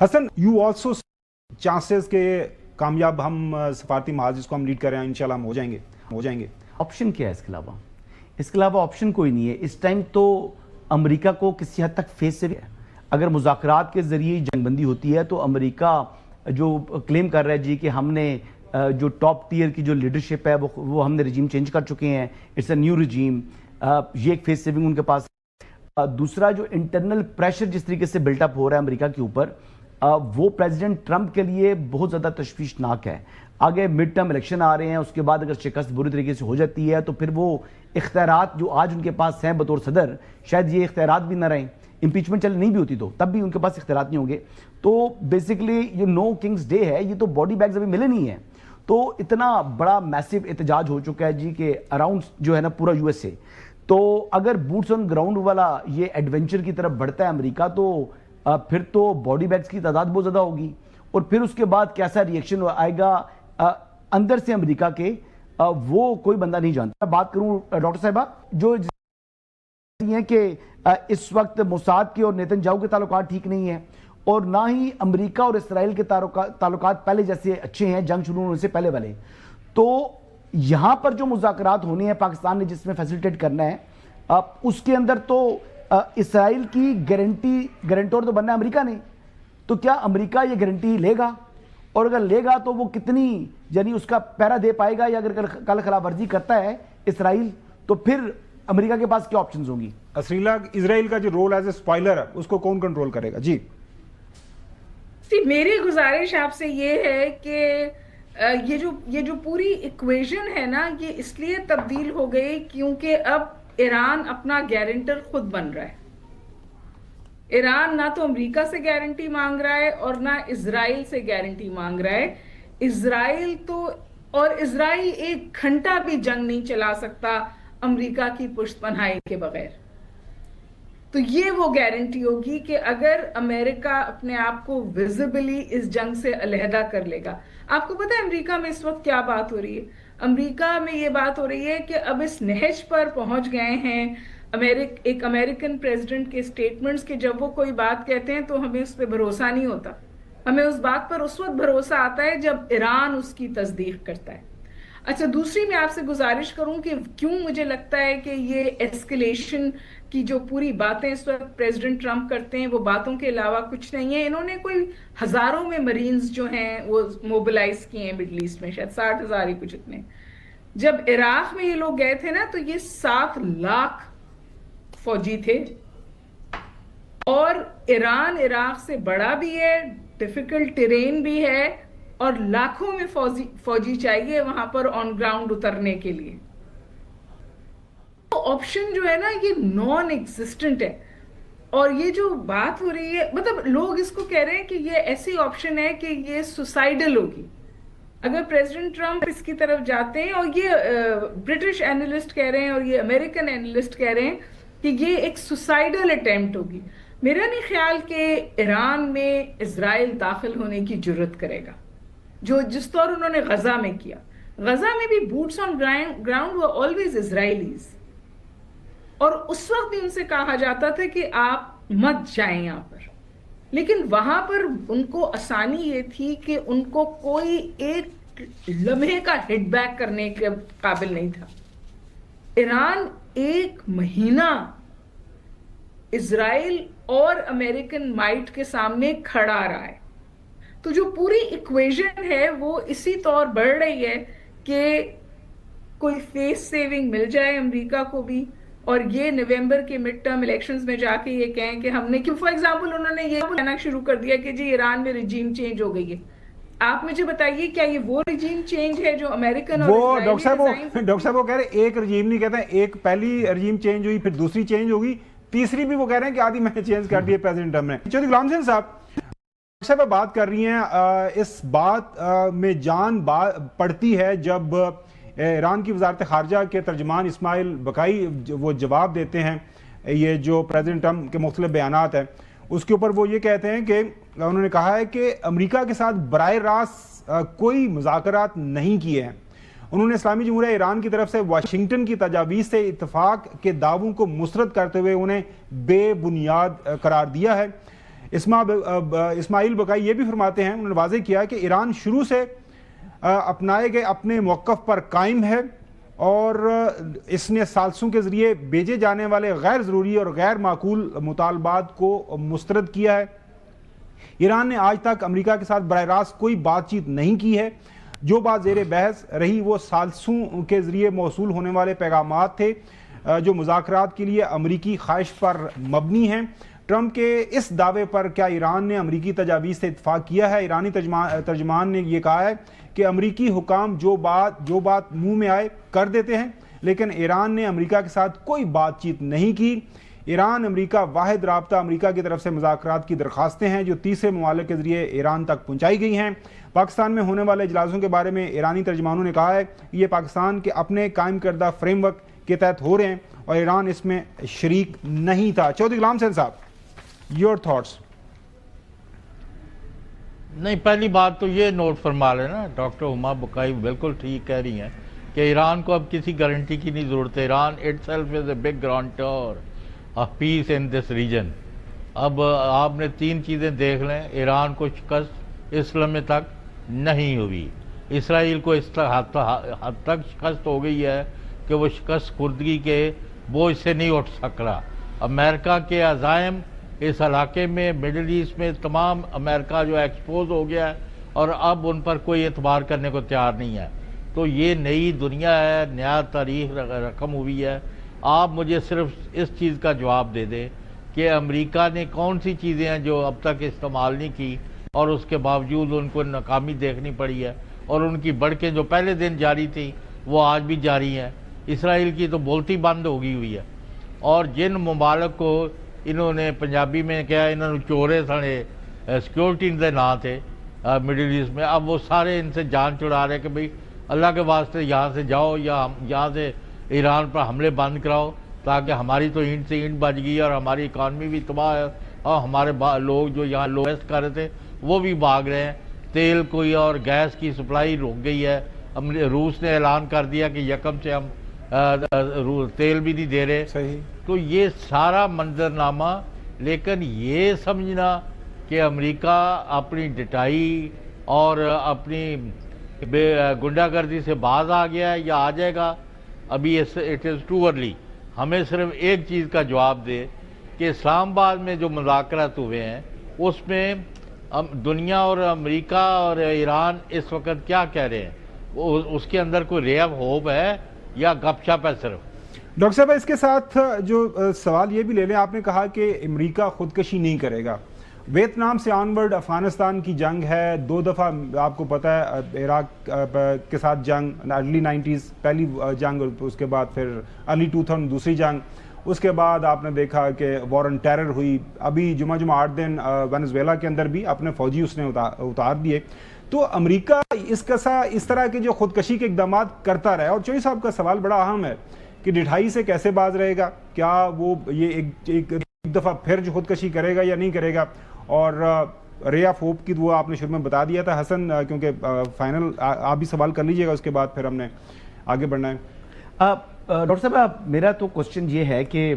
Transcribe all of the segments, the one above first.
Hasan you also chances کہ کامیاب ہم سفارتی محاذ جس کو ہم لیڈ کر رہے ہیں انشاءاللہ ہم ہو جائیں گے. آپشن کیا ہے اس کے علاوہ آپشن کوئی نہیں ہے اس ٹائم. تو امریکہ کو کسی حد تک فیس سے اگر مذاکرات کے ذریعے جنگ بندی ہوتی ہے تو امریکہ جو کلیم کر رہا ہے کہ ہم نے جو ٹاپ ٹیئر کی جو لیڈرشپ ہے وہ ہم نے رجیم چینج کر چکے ہیں, اٹس اے نیو رجیم, یہ ایک فیس سیونگ ان کے پاس. دوسرا جو انٹرنل پریشر جس طریقے سے بلٹ اپ ہو رہا ہے امریکہ کے اوپر, وہ پریزیڈنٹ ٹرمپ کے لیے بہت زیادہ تشویشناک ہے. آگے مڈ ٹرم الیکشن آ رہے ہیں, اس کے بعد اگر شکست بری طریقے سے ہو جاتی ہے تو پھر وہ اختیارات جو آج ان کے پاس ہیں بطور صدر, شاید یہ اختیارات بھی نہ رہیں. امپیچمنٹ نہیں بھی ہوتی تو تب بھی ان کے پاس اختیارات نہیں ہوں گے. تو بیسیکلی یہ نو کنگز ڈے ہے, یہ تو باڈی بیگز ابھی ملے نہیں ہیں. تو اتنا بڑا میسو احتجاج ہو چکا ہے کہ اراؤنڈ جو ہے نا پورا یو ایس اے. تو اگر بوٹس آن گراؤنڈ والا یہ ایڈونچر کی طرف بڑھتا ہے امریکہ تو پھر تو باڈی بیگز کی تعداد بہت زیادہ ہوگی, اور پھر اس کے بعد کیسا ریئیکشن آئے گا اندر سے امریکہ کے, وہ کوئی بندہ نہیں جانتا. میں بات کروں ڈاکٹر صاحبہ جو ہیں کہ اس وقت موساد کے اور نیتن یاہو کے تعلقات ٹھیک نہیں ہیں, اور نہ ہی امریکہ اور اسرائیل کے تعلقات پہلے جیسے اچھے ہیں جنگ شروع ہونے سے پہلے والے. تو یہاں پر جو مذاکرات ہونے ہیں پاکستان نے جس میں فیسیلیٹیٹ کرنا ہے, اس کے اندر تو اسرائیل کی گارنٹور تو بننا ہے امریکہ نے. تو کیا امریکہ یہ گارنٹی لے گا, اور اگر لے گا تو وہ کتنی یعنی اس کا پیرا دے پائے گا, یا اگر کل خلاف ورزی کرتا ہے اسرائیل تو پھر امریکہ کے پاس کیا آپشنز ہوں گی؟ اسرائیل کا جو رول ایز اے اسپائلر ہے اس کو کون کنٹرول کرے گا؟ جی میری گزارش آپ سے یہ ہے کہ یہ جو پوری ایکویژن ہے نا, یہ اس لیے تبدیل ہو گئی کیونکہ اب ایران اپنا گارنٹر خود بن رہا ہے. ایران نہ تو امریکہ سے گارنٹی مانگ رہا ہے اور نہ اسرائیل سے گارنٹی مانگ رہا ہے. اسرائیل ایک گھنٹہ بھی جنگ نہیں چلا سکتا امریکہ کی پشت پناہی کے بغیر. تو یہ وہ گارنٹی ہوگی کہ اگر امریکہ اپنے آپ کو ویزیبلی اس جنگ سے علیحدہ کر لے گا. آپ کو پتہ ہے امریکہ میں اس وقت کیا بات ہو رہی ہے؟ امریکہ میں یہ بات ہو رہی ہے کہ اب اس نہج پر پہنچ گئے ہیں ایک امریکن پریزیڈنٹ کے سٹیٹمنٹس کہ جب وہ کوئی بات کہتے ہیں تو ہمیں اس پہ بھروسہ نہیں ہوتا. ہمیں اس بات پر اس وقت بھروسہ آتا ہے جب ایران اس کی تصدیق کرتا ہے. اچھا, دوسری میں آپ سے گزارش کروں کہ کیوں مجھے لگتا ہے کہ یہ ایسکلیشن کی جو پوری باتیں اس وقت پریزیڈنٹ ٹرمپ کرتے ہیں وہ باتوں کے علاوہ کچھ نہیں ہے. انہوں نے کوئی ہزاروں میں مرینز جو ہیں وہ موبلائز کیے ہیں مڈل ایسٹ میں, شاید 60,000 ہی کچھ اتنے. جب عراق میں یہ لوگ گئے تھے نا تو یہ 7 لاکھ فوجی تھے, اور ایران عراق سے بڑا بھی ہے, ڈیفیکلٹ ٹیرین بھی ہے, اور لاکھوں میں فوجی چاہیے وہاں پر آن گراؤنڈ اترنے کے لیے. آپشن جو ہے نا یہ نان ایگزسٹنٹ ہے. اور یہ جو بات ہو رہی ہے مطلب لوگ اس کو کہہ رہے ہیں کہ یہ ایسی آپشن ہے کہ یہ سوسائڈل ہوگی اگر پریزیڈنٹ ٹرمپ اس کی طرف جاتے ہیں. اور یہ برٹش اینالسٹ کہہ رہے ہیں اور یہ امریکن اینالسٹ کہہ رہے ہیں کہ یہ ایک سوسائڈل اٹیمپٹ ہوگی. میرا نہیں خیال کہ ایران میں اسرائیل داخل ہونے کی جرت کرے گا جس طور انہوں نے غزہ میں کیا. غزہ میں بھی بوٹس آن گراؤنڈ وہ آلویز اسرائیلیز, اور اس وقت بھی ان سے کہا جاتا تھا کہ آپ مت جائیں یہاں پر. لیکن وہاں پر ان کو آسانی یہ تھی کہ ان کو کوئی ایک لمحے کا ہٹ بیک کرنے کے قابل نہیں تھا. ایران 1 مہینہ اسرائیل اور امریکن مائٹ کے سامنے کھڑا رہا ہے. تو جو پوری ایکویژن ہے وہ اسی طور بڑھ رہی ہے کہ کوئی فیس سیونگ مل جائے امریکہ کو بھی, اور یہ نومبر کے مڈ ٹرم الیکشنز میں جا کے یہ کہیں کہ ہم نے کیوں, فار ایگزامپل انہوں نے یہ کہنا شروع کر دیا کہ جی ایران میں رجیم چینج ہو گئی ہے. آپ مجھے بتائیے کیا یہ وہ رجیم چینج ہے جو امریکن اور ڈاکٹر صاحب وہ کہہ رہے ہیں ایک رجیم نہیں کہتے ہیں, ایک پہلی رجیم چینج ہوئی پھر دوسری چینج ہوگی, تیسری بھی وہ کہہ رہے ہیں کہ آدھی میں نے چینج کر دی ہے پریزیڈنٹ ٹرمپ نے. چودھری غلام حسین صاحب بات کر رہی ہیں, اس بات میں جان پڑتی ہے جب ایران کی وزارت خارجہ کے ترجمان اسماعیل بقائی وہ جواب دیتے ہیں یہ جو پریزیڈنٹ ٹرمپ کے مختلف بیانات ہیں اس کے اوپر. وہ یہ کہتے ہیں کہ انہوں نے کہا ہے کہ امریکہ کے ساتھ براہ راست کوئی مذاکرات نہیں کیے ہیں. انہوں نے اسلامی جمہوریہ ایران کی طرف سے واشنگٹن کی تجاویز سے اتفاق کے دعووں کو مسترد کرتے ہوئے انہیں بے بنیاد قرار دیا ہے. اسماعیل بقائی یہ بھی فرماتے ہیں, انہوں نے واضح کیا کہ ایران شروع سے اپنائے گئے اپنے موقف پر قائم ہے اور اس نے ثالثوں کے ذریعے بھیجے جانے والے غیر ضروری اور غیر معقول مطالبات کو مسترد کیا ہے. ایران نے آج تک امریکہ کے ساتھ براہ راست کوئی بات چیت نہیں کی ہے. جو بات زیر بحث رہی وہ ثالثوں کے ذریعے موصول ہونے والے پیغامات تھے جو مذاکرات کے لیے امریکی خواہش پر مبنی ہیں. ٹرمپ کے اس دعوے پر کیا ایران نے امریکی تجاویز سے اتفاق کیا ہے؟ ایرانی ترجمان نے یہ کہا ہے کہ امریکی حکام جو بات منہ میں آئے کر دیتے ہیں, لیکن ایران نے امریکہ کے ساتھ کوئی بات چیت نہیں کی. ایران امریکہ واحد رابطہ امریکہ کی طرف سے مذاکرات کی درخواستیں ہیں جو تیسرے ممالک کے ذریعے ایران تک پہنچائی گئی ہیں. پاکستان میں ہونے والے اجلاسوں کے بارے میں ایرانی ترجمانوں نے کہا ہے کہ یہ پاکستان کے اپنے قائم کردہ فریم ورک کے تحت ہو رہے ہیں اور ایران اس میں شریک نہیں تھا. چودھری غلام حسین صاحب, یور تھاٹس. نہیں, پہلی بات تو یہ نوٹ فرما لیں نا, ڈاکٹر ہما بقائی بالکل ٹھیک کہہ رہی ہیں کہ ایران کو اب کسی گارنٹی کی نہیں ضرورت ہے. Iran it self is a big guarantor of peace in this region. اب آپ نے 3 چیزیں دیکھ لیں. ایران کو شکست اس لمحے تک نہیں ہوئی. اسرائیل کو اس حد تک شکست ہو گئی ہے کہ وہ شکست خوردگی کے بوجھ سے نہیں اٹھ سک رہا. امریکہ کے عزائم اس علاقے میں, مڈل ایسٹ میں تمام امریکہ جو ایکسپوز ہو گیا ہے اور اب ان پر کوئی اعتبار کرنے کو تیار نہیں ہے. تو یہ نئی دنیا ہے, نیا تاریخ رقم ہوئی ہے. آپ مجھے صرف اس چیز کا جواب دے دیں کہ امریکہ نے کون سی چیزیں ہیں جو اب تک استعمال نہیں کی اور اس کے باوجود ان کو ناکامی دیکھنی پڑی ہے, اور ان کی بڑکیں جو پہلے دن جاری تھی وہ آج بھی جاری ہیں. اسرائیل کی تو بولتی بند ہو گئی ہوئی ہے. اور جن ممالک کو انہوں نے پنجابی میں کیا, انہوں نے چورے سنے سیکیورٹی دے نا تھے مڈل ایسٹ میں, اب وہ سارے ان سے جان چھڑا رہے کہ بھئی اللہ کے واسطے یہاں سے جاؤ یا یہاں سے ایران پر حملے بند کراؤ, تاکہ ہماری تو اینٹ سے اینٹ بج گئی اور ہماری اکانومی بھی تباہ ہے اور ہمارے لوگ جو یہاں لویسٹ کر رہے تھے وہ بھی بھاگ رہے ہیں. تیل کوئی اور گیس کی سپلائی رک گئی ہے. روس نے اعلان کر دیا کہ یکم سے ہم تیل بھی نہیں دے رہے. صحیح. تو یہ سارا منظرنامہ, لیکن یہ سمجھنا کہ امریکہ اپنی ڈٹائی اور اپنی گنڈا گردی سے باز آ گیا ہے یا آ جائے گا, ابھی اٹ از ٹو ارلی. ہمیں صرف ایک چیز کا جواب دے کہ اسلام آباد میں جو مذاکرات ہوئے ہیں اس میں دنیا اور امریکہ اور ایران اس وقت کیا کہہ رہے ہیں, اس کے اندر کوئی رے آف ہوپ ہے یا گپ شپ ہے صرف؟ ڈاکٹر صاحب اس کے ساتھ جو سوال یہ بھی لے لیں, آپ نے کہا کہ امریکہ خودکشی نہیں کرے گا. ویتنام سے آنورڈ افغانستان کی جنگ ہے, 2 دفعہ آپ کو پتہ ہے عراق کے ساتھ جنگ, ارلی 90s پہلی جنگ, اس کے بعد پھر ارلی 2000 دوسری جنگ, اس کے بعد آپ نے دیکھا کہ وار آن ٹیرر ہوئی. ابھی جمعہ 8 دن وینزویلا کے اندر بھی اپنے فوجی اس نے اتار دیے. تو امریکہ اس طرح کے جو خودکشی کے اقدامات کرتا رہا, اور چوہدری صاحب کا سوال بڑا اہم ہے کہ ڈٹھائی سے کیسے باز رہے گا, کیا وہ یہ ایک دفعہ پھر جو خودکشی کرے گا یا نہیں کرے گا. اور رے آف ہوپ کی وہ آپ نے شروع میں بتا دیا تھا حسن, کیونکہ فائنل آپ بھی سوال کر لیجئے گا, اس کے بعد پھر ہم نے آگے بڑھنا ہے. ڈاکٹر صاحب میرا تو کوسچن یہ ہے کہ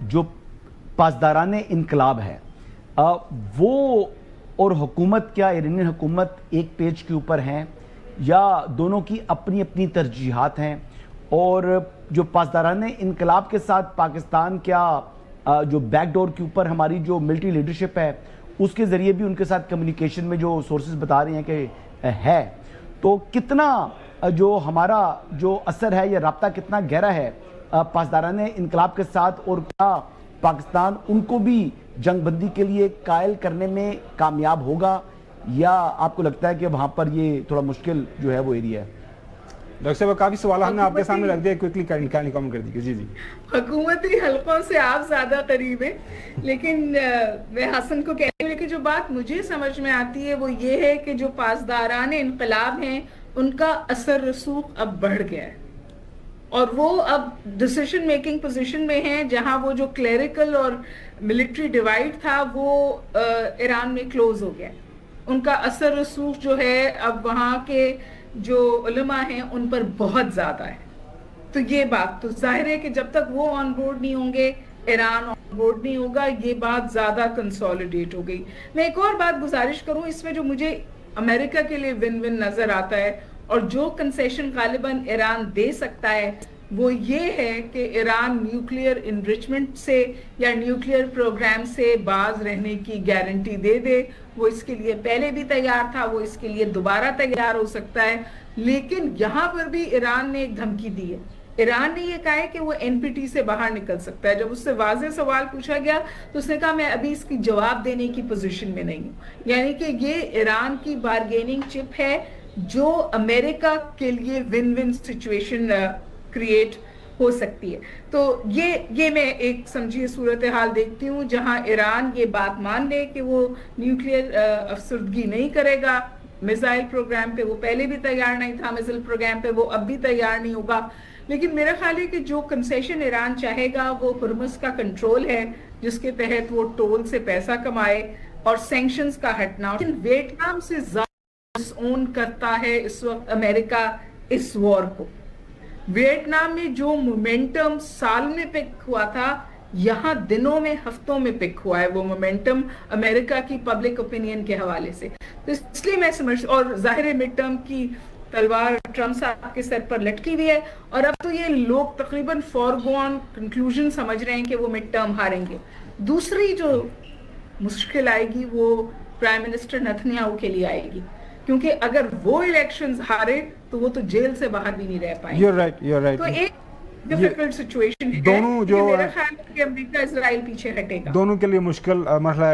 جو پاسداران انقلاب ہے وہ اور حکومت, کیا ایرانی حکومت ایک پیج کے اوپر ہیں یا دونوں کی اپنی اپنی ترجیحات ہیں؟ اور جو پاسداران انقلاب کے ساتھ پاکستان کیا جو بیک ڈور کے اوپر ہماری جو ملٹری لیڈرشپ ہے اس کے ذریعے بھی ان کے ساتھ کمیونیکیشن میں جو سورسز بتا رہے ہیں کہ ہے, تو کتنا جو ہمارا جو اثر ہے یا رابطہ کتنا گہرا ہے پاسداران انقلاب کے ساتھ, اور کیا پاکستان ان کو بھی جنگ بندی کے لیے قائل کرنے میں کامیاب ہوگا, یا آپ کو لگتا ہے کہ وہاں پر یہ تھوڑا مشکل جو ہے وہ ایریا ہے؟ ڈاکٹر صاحب کافی سوال ہم نے آپ کے سامنے رکھ دیا, کوئکلی کامنٹ کر دیجیے. جی جی. حکومتی حلقوں سے آپ زیادہ قریب ہیں, لیکن میں حسن کو کہنے والے کہ جو بات مجھے سمجھ میں آتی ہے وہ یہ ہے کہ جو پاسداران انقلاب ہیں ان کا اثر رسوخ اب بڑھ گیا ہے, اور وہ اب ڈیسیشن میکنگ پوزیشن میں ہیں, جہاں وہ جو کلیریکل اور ملٹری ڈیوائیڈ تھا وہ ایران میں کلوز ہو گیا. ان کا اثر رسوخ جو ہے اب وہاں کے جو علماء ہیں ان پر بہت زیادہ ہے. تو یہ بات تو ظاہر ہے کہ جب تک وہ آن بورڈ نہیں ہوں گے ایران آن بورڈ نہیں ہوگا، یہ بات زیادہ کنسولیڈیٹ ہو گئی. میں ایک اور بات گزارش کروں اس میں جو مجھے امریکہ کے لیے ون ون نظر آتا ہے اور جو کنسیشن غالباً ایران دے سکتا ہے وہ یہ ہے کہ ایران نیوکلیئر انریچمنٹ سے یا نیوکلیئر پروگرام سے باز رہنے کی گارنٹی دے دے. وہ اس کے لیے پہلے بھی تیار تھا، وہ اس کے لیے دوبارہ تیار ہو سکتا ہے. لیکن یہاں پر بھی ایران نے ایک دھمکی دی ہے. ایران نے یہ کہا ہے کہ وہ این پی ٹی سے باہر نکل سکتا ہے. جب اس سے واضح سوال پوچھا گیا تو اس نے کہا میں ابھی اس کی جواب دینے کی پوزیشن میں نہیں ہوں. یعنی کہ یہ ایران کی بارگیننگ چپ ہے جو امریکہ کے لیے ون ون سچویشن کریٹ ہو سکتی ہے. تو یہ میں ایک سمجھیے صورتحال دیکھتی ہوں جہاں ایران یہ بات مان لے کہ وہ نیوکلیئر افسردگی نہیں کرے گا. میزائل پروگرام پہ وہ پہلے بھی تیار نہیں تھا، میزائل پروگرام پہ وہ اب بھی تیار نہیں ہوگا. لیکن میرا خیال ہے کہ جو کنسیشن ایران چاہے گا وہ ہرمز کا کنٹرول ہے جس کے تحت وہ ٹول سے پیسہ کمائے اور سینکشنز کا ہٹنا. لیکن ویتنام سے زیادہ ڈس اون کرتا ہے اس وقت امریکہ اس وار کو. ویتنام میں جو مومنٹم سال میں پک ہوا تھا یہاں دنوں میں ہفتوں میں پک ہوا ہے وہ مومنٹم امریکہ کی پبلک اوپینین کے حوالے سے. تو اس لیے میں سمجھ اور ظاہر مڈ ٹرم کی تلوار ٹرمپ صاحب کے سر پر لٹکی ہوئی ہے اور اب تو یہ لوگ تقریباً فورگون کنکلوژن سمجھ رہے ہیں کہ وہ مڈ ٹرم ہاریں گے. دوسری جو مشکل آئے گی وہ پرائم منسٹر نتنیاہو کے لیے آئے گی کیونکہ اگر وہ الیکشنز ہارے تو وہ تو جیل سے باہر بھی نہیں رہ پائیں. You're right. تو ایک ڈیفیکلٹ سچویشن ہے. دونوں جو میرا خیال ہے کہ امریکہ اسرائیل پیچھے ہٹے گا. دونوں کے لیے مشکل مرحلہ ہے.